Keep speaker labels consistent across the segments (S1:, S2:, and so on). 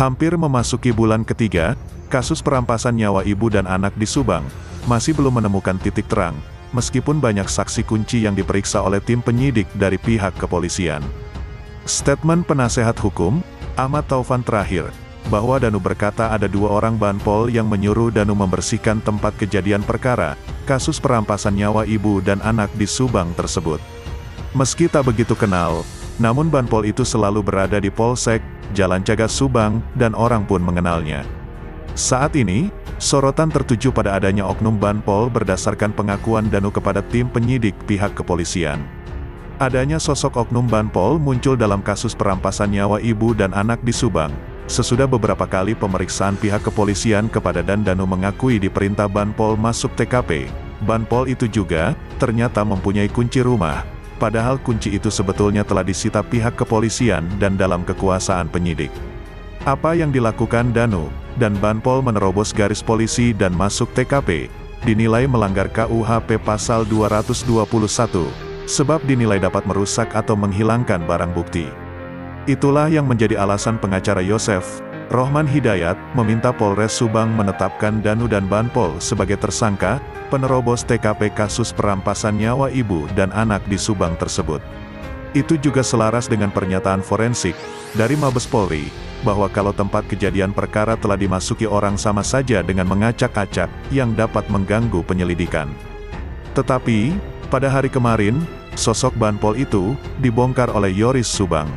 S1: Hampir memasuki bulan ketiga, kasus perampasan nyawa ibu dan anak di Subang masih belum menemukan titik terang, meskipun banyak saksi kunci yang diperiksa oleh tim penyidik dari pihak kepolisian. Statement penasehat hukum, Ahmad Taufan terakhir, bahwa Danu berkata ada 2 orang banpol yang menyuruh Danu membersihkan tempat kejadian perkara, kasus perampasan nyawa ibu dan anak di Subang tersebut. Meski tak begitu kenal, namun banpol itu selalu berada di Polsek Jalan Cagas Subang, dan orang pun mengenalnya. Saat ini, sorotan tertuju pada adanya oknum banpol berdasarkan pengakuan Danu kepada tim penyidik pihak kepolisian. Adanya sosok oknum banpol muncul dalam kasus perampasan nyawa ibu dan anak di Subang. Sesudah beberapa kali pemeriksaan pihak kepolisian kepada Danu mengakui diperintah banpol masuk TKP. Banpol itu juga ternyata mempunyai kunci rumah, padahal kunci itu sebetulnya telah disita pihak kepolisian dan dalam kekuasaan penyidik. Apa yang dilakukan Danu dan banpol menerobos garis polisi dan masuk TKP, dinilai melanggar KUHP pasal 221, sebab dinilai dapat merusak atau menghilangkan barang bukti. Itulah yang menjadi alasan pengacara Yosef Rohman Hidayat meminta Polres Subang menetapkan Danu dan banpol sebagai tersangka penerobos TKP kasus perampasan nyawa ibu dan anak di Subang tersebut. Itu juga selaras dengan pernyataan forensik dari Mabes Polri, bahwa kalau tempat kejadian perkara telah dimasuki orang sama saja dengan mengacak-acak yang dapat mengganggu penyelidikan. Tetapi, pada hari kemarin, sosok banpol itu dibongkar oleh Yoris Subang.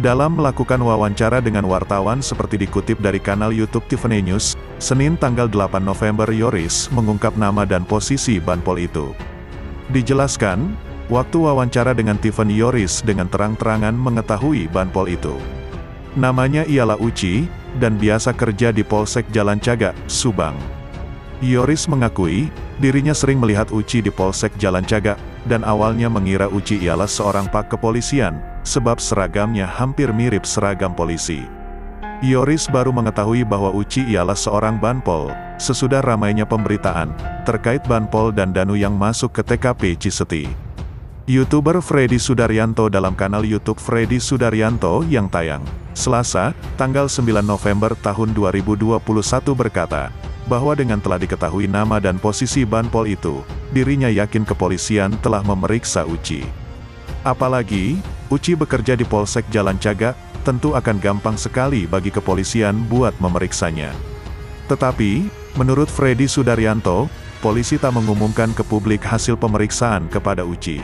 S1: Dalam melakukan wawancara dengan wartawan seperti dikutip dari kanal YouTube Tiffany News, Senin tanggal 8 November Yoris mengungkap nama dan posisi banpol itu. Dijelaskan, waktu wawancara dengan Tiffany Yoris dengan terang-terangan mengetahui banpol itu. Namanya ialah Uci, dan biasa kerja di Polsek Jalan Cagas, Subang. Yoris mengakui, dirinya sering melihat Uci di Polsek Jalan Cagas, dan awalnya mengira Uci ialah seorang pak kepolisian, sebab seragamnya hampir mirip seragam polisi. Yoris baru mengetahui bahwa Uci ialah seorang banpol, sesudah ramainya pemberitaan terkait banpol dan Danu yang masuk ke TKP Ciseti. YouTuber Freddy Sudaryanto dalam kanal YouTube Freddy Sudaryanto yang tayang Selasa, tanggal 9 November tahun 2021 berkata, bahwa dengan telah diketahui nama dan posisi banpol itu, dirinya yakin kepolisian telah memeriksa Uci. Apalagi, Uci bekerja di Polsek Jalan Cagas, tentu akan gampang sekali bagi kepolisian buat memeriksanya. Tetapi, menurut Freddy Sudaryanto, polisi tak mengumumkan ke publik hasil pemeriksaan kepada Uci.